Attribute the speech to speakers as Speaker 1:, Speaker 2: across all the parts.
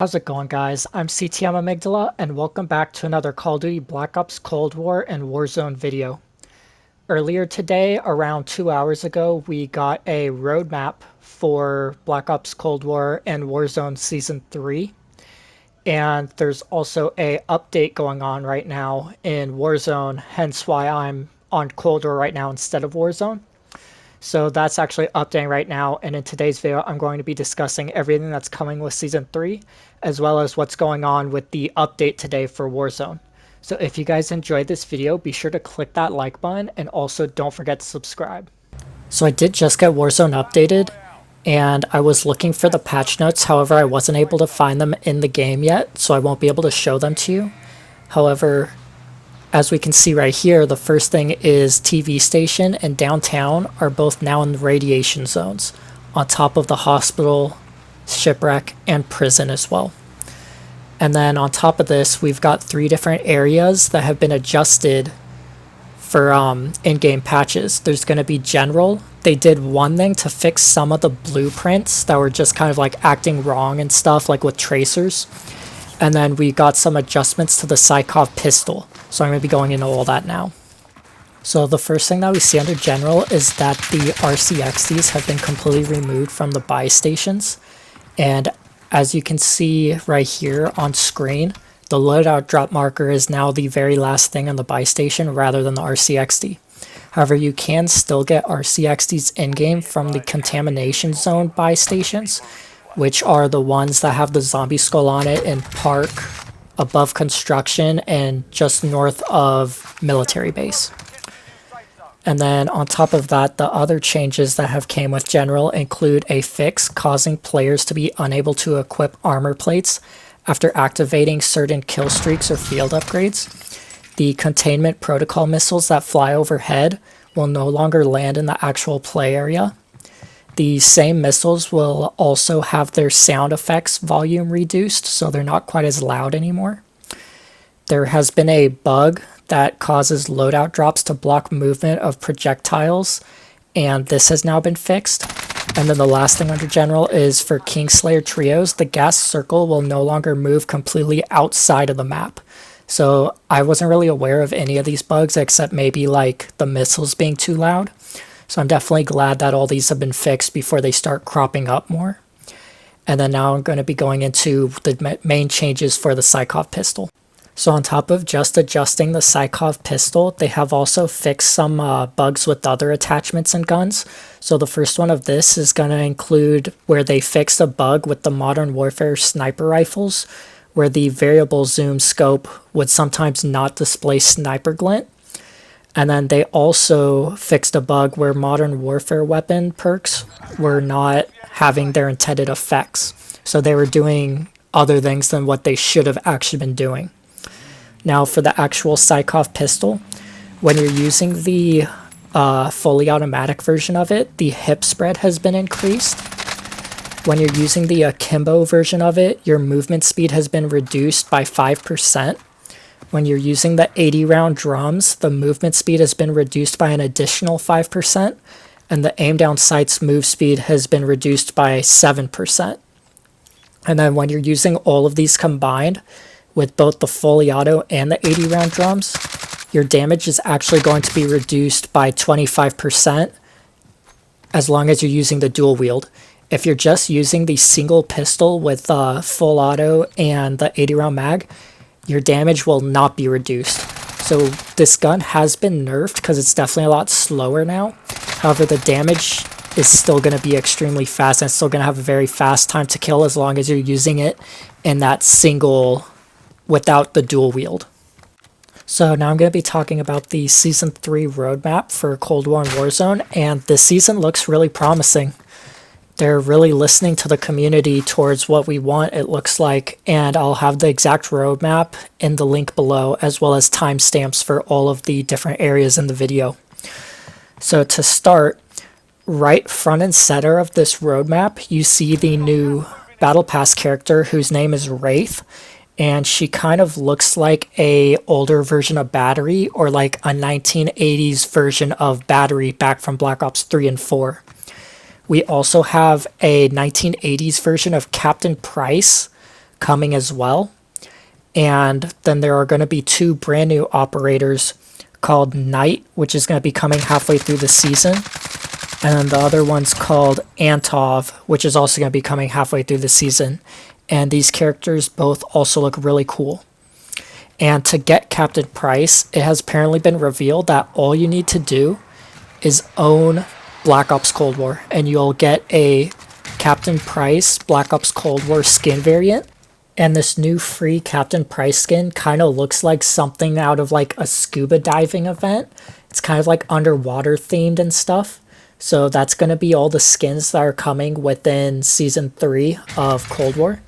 Speaker 1: How's it going, guys? I'm CTM Amygdala, and welcome back to another Call of Duty Black Ops Cold War and Warzone video. Earlier today, around 2 hours ago, we got a roadmap for Black Ops Cold War and Warzone Season 3. And there's also a update going on right now in Warzone, hence why I'm on Cold War right now instead of Warzone. So that's actually updating right now, and in today's video I'm going to be discussing everything that's coming with Season 3, as well as what's going on with the update today for Warzone. So if you guys enjoyed this video, be sure to click that like button, and also don't forget to subscribe. So I did just get Warzone updated, and I was looking for the patch notes, however I wasn't able to find them in the game yet, so I won't be able to show them to you. However, as we can see right here, the first thing is TV station and downtown are both now in radiation zones, on top of the hospital, shipwreck, and prison as well. And then on top of this, we've got 3 different areas that have been adjusted for in-game patches. There's going to be general. They did one thing to fix some of the blueprints that were just kind of like acting wrong and stuff, like with tracers. And then we got some adjustments to the Sykov pistol. So I'm going to be going into all that now. So the first thing that we see under general is that the RCXDs have been completely removed from the buy stations. And as you can see right here on screen, the loadout drop marker is now the very last thing on the buy station rather than the RCXD. However, you can still get RCXDs in-game from the contamination zone buy stations, which are the ones that have the zombie skull on it in Park, above construction, and just north of military base. And then on top of that, the other changes that have came with general include a fix causing players to be unable to equip armor plates after activating certain kill streaks or field upgrades. The containment protocol missiles that fly overhead will no longer land in the actual play area. The same missiles will also have their sound effects volume reduced, so they're not quite as loud anymore. There has been a bug that causes loadout drops to block movement of projectiles, and this has now been fixed. And then the last thing under general is for Kingslayer trios, the gas circle will no longer move completely outside of the map. So I wasn't really aware of any of these bugs except maybe like the missiles being too loud. So I'm definitely glad that all these have been fixed before they start cropping up more. And then now I'm going to be going into the main changes for the Sykov pistol. So on top of just adjusting the Sykov pistol, they have also fixed some bugs with other attachments and guns. So the first one of this is going to include where they fixed a bug with the Modern Warfare sniper rifles, where the variable zoom scope would sometimes not display sniper glint. And then they also fixed a bug where Modern Warfare weapon perks were not having their intended effects. So they were doing other things than what they should have actually been doing. Now for the actual Sykov pistol, when you're using the fully automatic version of it, the hip spread has been increased. When you're using the akimbo version of it, your movement speed has been reduced by 5%. When you're using the 80 round drums, the movement speed has been reduced by an additional 5%, and the aim down sights move speed has been reduced by 7%. And then when you're using all of these combined, with both the fully auto and the 80 round drums, your damage is actually going to be reduced by 25% as long as you're using the dual wield. If you're just using the single pistol with full auto and the 80 round mag, your damage will not be reduced. So this gun has been nerfed because it's definitely a lot slower now. However, the damage is still going to be extremely fast, and it's still going to have a very fast time to kill as long as you're using it in that single without the dual wield. So now I'm going to be talking about the Season 3 roadmap for Cold War and Warzone, and this season looks really promising. They're really listening to the community towards what we want, it looks like, and I'll have the exact roadmap in the link below, as well as timestamps for all of the different areas in the video. So to start, right front and center of this roadmap, you see the new Battle Pass character whose name is Wraith, and she kind of looks like a older version of Battery, or like a 1980s version of Battery back from Black Ops 3 and 4. We also have a 1980s version of Captain Price coming as well. And then there are going to be 2 brand new operators called Knight, which is going to be coming halfway through the season. And then the other one's called Antov, which is also going to be coming halfway through the season. And these characters both also look really cool. And to get Captain Price, it has apparently been revealed that all you need to do is own Black Ops Cold War, and you'll get a Captain Price Black Ops Cold War skin variant. And this new free Captain Price skin kind of looks like something out of like a scuba diving event. It's kind of like underwater themed and stuff. So that's going to be all the skins that are coming within Season 3 of Cold War.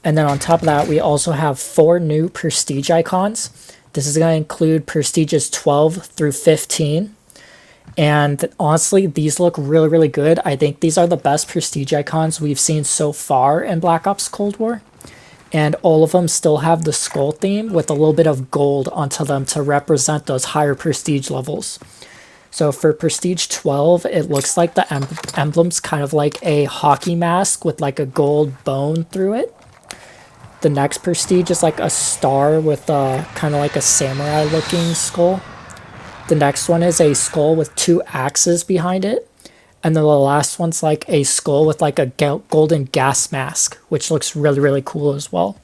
Speaker 1: And then on top of that, we also have 4 new Prestige icons. This is going to include Prestiges 12 through 15. And honestly, these look really, really good. I think these are the best Prestige icons we've seen so far in Black Ops Cold War. And all of them still have the skull theme with a little bit of gold onto them to represent those higher Prestige levels. So for Prestige 12, it looks like the emblem's kind of like a hockey mask with like a gold bone through it. The next Prestige is like a star with kind of like a samurai looking skull. The next one is a skull with 2 axes behind it. And then the last one's like a skull with like a golden gas mask, which looks really, really cool as well.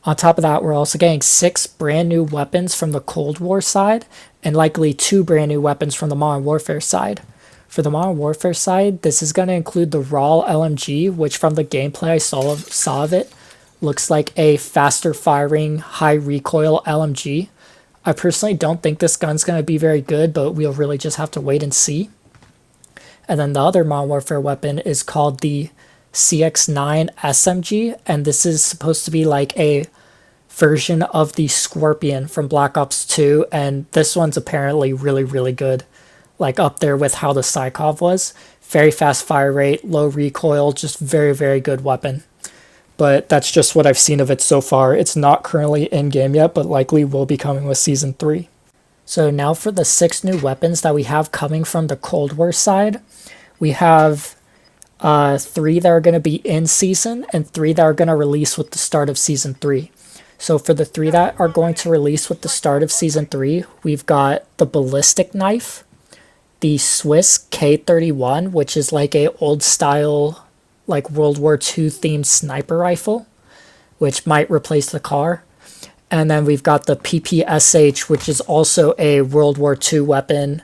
Speaker 1: On top of that, we're also getting 6 brand new weapons from the Cold War side, and likely 2 brand new weapons from the Modern Warfare side. For the Modern Warfare side, this is going to include the Raw LMG, which from the gameplay I saw of it, looks like a faster firing, high recoil LMG. I personally don't think this gun's going to be very good, but we'll really just have to wait and see. And then the other Modern Warfare weapon is called the CX9 SMG, and this is supposed to be like a version of the Scorpion from Black Ops 2, and this one's apparently really, really good. Like up there with how the Sykov was. Very fast fire rate, low recoil, just very, very good weapon. But that's just what I've seen of it so far. It's not currently in-game yet, but likely will be coming with Season 3. So now for the 6 new weapons that we have coming from the Cold War side. We have 3 that are going to be in season and 3 that are going to release with the start of Season 3. So for the 3 that are going to release with the start of Season 3, we've got the Ballistic Knife, the Swiss K31, which is like a old style, like World War II themed sniper rifle, which might replace the car. And then we've got the PPSH, which is also a World War II weapon,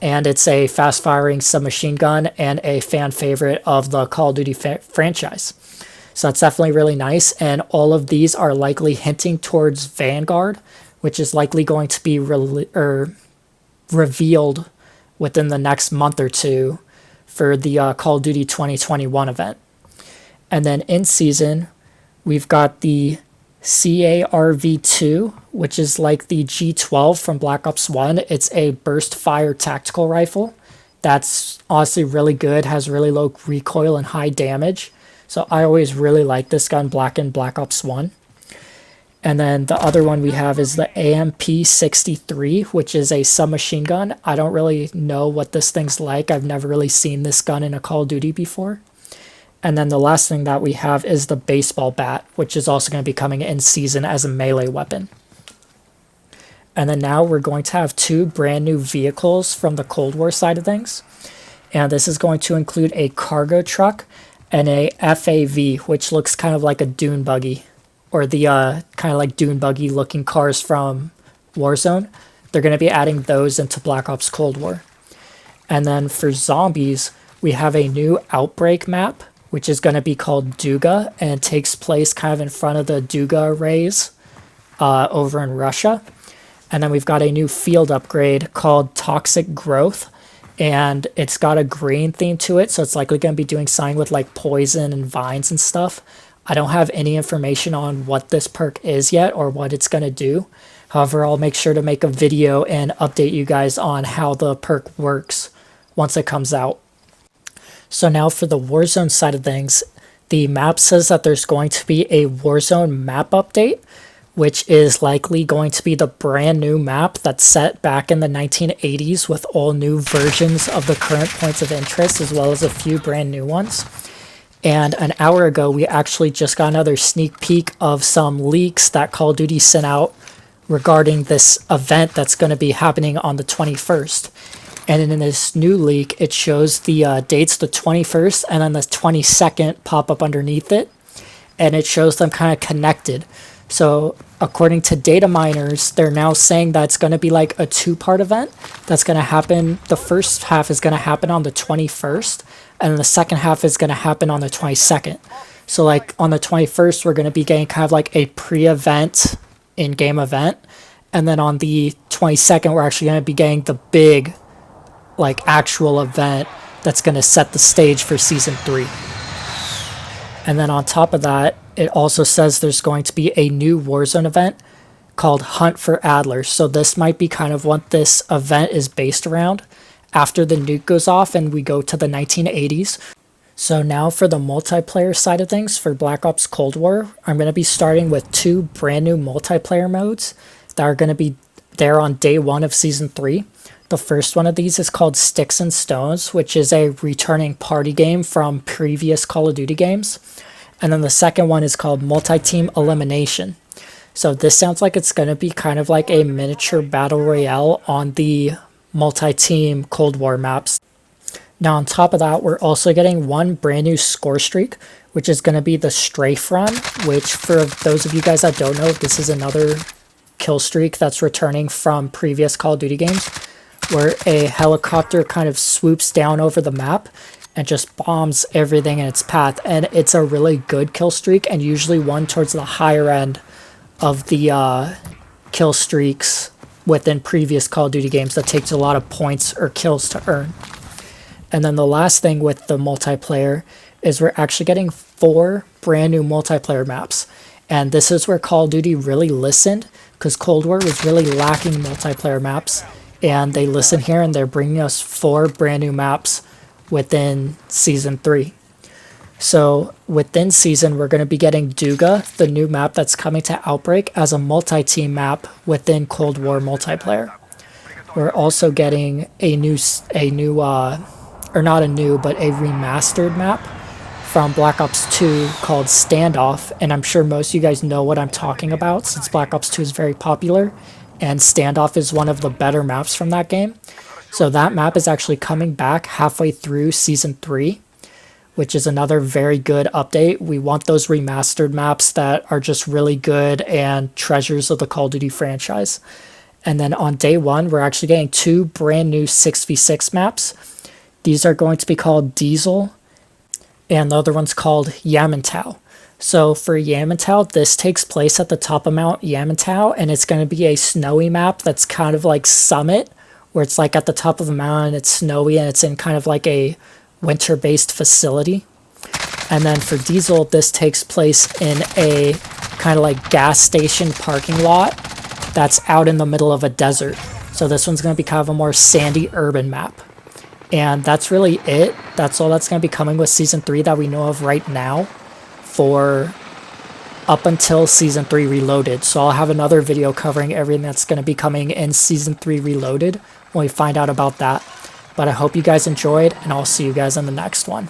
Speaker 1: and it's a fast-firing submachine gun and a fan favorite of the Call of Duty franchise. So that's definitely really nice, and all of these are likely hinting towards Vanguard, which is likely going to be revealed within the next month or 2 for the Call of Duty 2021 event. And then in season, we've got the CARV2, which is like the G12 from Black Ops 1. It's a burst fire tactical rifle that's honestly really good, has really low recoil and high damage. So I always really like this gun in Black Ops 1. And then the other one we have is the AMP-63, which is a submachine gun. I don't really know what this thing's like. I've never really seen this gun in a Call of Duty before. And then the last thing that we have is the baseball bat, which is also going to be coming in season as a melee weapon. And then now we're going to have 2 brand new vehicles from the Cold War side of things. And this is going to include a cargo truck and a FAV, which looks kind of like a dune buggy, or the kind of like dune buggy looking cars from Warzone. They're going to be adding those into Black Ops Cold War. And then for zombies, we have a new Outbreak map, which is going to be called Duga, and it takes place kind of in front of the Duga arrays over in Russia. And then we've got a new field upgrade called Toxic Growth, and it's got a green theme to it, so it's likely going to be doing something with like poison and vines and stuff. I don't have any information on what this perk is yet or what it's going to do. However, I'll make sure to make a video and update you guys on how the perk works once it comes out. So now for the Warzone side of things, the map says that there's going to be a Warzone map update, which is likely going to be the brand new map that's set back in the 1980s with all new versions of the current points of interest, as well as a few brand new ones. And an hour ago, we actually just got another sneak peek of some leaks that Call of Duty sent out regarding this event that's going to be happening on the 21st. And in this new leak, it shows the dates, the 21st, and then the 22nd pop up underneath it. And it shows them kind of connected. So according to data miners, they're now saying that it's going to be like a two-part event that's going to happen. The first half is going to happen on the 21st, and then the second half is going to happen on the 22nd. So like on the 21st, we're going to be getting kind of like a pre-event in-game event. And then on the 22nd, we're actually going to be getting the big like actual event that's going to set the stage for Season 3. And then on top of that, it also says there's going to be a new Warzone event called Hunt for Adlers. So this might be kind of what this event is based around after the nuke goes off and we go to the 1980s. So now for the multiplayer side of things for Black Ops Cold War, I'm going to be starting with 2 brand new multiplayer modes that are going to be there on day 1 of Season 3. The first one of these is called Sticks and Stones, which is a returning party game from previous Call of Duty games. And then the second one is called Multi-Team Elimination. So this sounds like it's going to be kind of like a miniature battle royale on the multi-team Cold War maps. Now on top of that, we're also getting one brand new score streak, which is going to be the Strafe Run, which for those of you guys that don't know, this is another kill streak that's returning from previous Call of Duty games, where a helicopter kind of swoops down over the map and just bombs everything in its path. And it's a really good kill streak, and usually one towards the higher end of the kill streaks within previous Call of Duty games that takes a lot of points or kills to earn. And then the last thing with the multiplayer is we're actually getting 4 brand new multiplayer maps. And this is where Call of Duty really listened, because Cold War was really lacking multiplayer maps. And they listen here, and they're bringing us 4 brand new maps within Season 3. So within Season, we're going to be getting Duga, the new map that's coming to Outbreak, as a multi-team map within Cold War multiplayer. We're also getting a remastered map from Black Ops 2 called Standoff, and I'm sure most of you guys know what I'm talking about since Black Ops 2 is very popular, and Standoff is one of the better maps from that game. So that map is actually coming back halfway through Season 3, which is another very good update. We want those remastered maps that are just really good and treasures of the Call of Duty franchise. And then on day 1, we're actually getting 2 brand new 6v6 maps. These are going to be called Diesel, and the other one's called Yamantau. So for Yamantau, this takes place at the top of Mount Yamantau, and it's going to be a snowy map that's kind of like Summit, where it's like at the top of a mountain, it's snowy, and it's in kind of like a winter-based facility. And then for Diesel, this takes place in a kind of like gas station parking lot that's out in the middle of a desert. So this one's going to be kind of a more sandy urban map. And that's really it. That's all that's going to be coming with Season 3 that we know of right now for up until Season 3 Reloaded. So I'll have another video covering everything that's going to be coming in Season 3 Reloaded when we find out about that. But I hope you guys enjoyed, and I'll see you guys in the next one.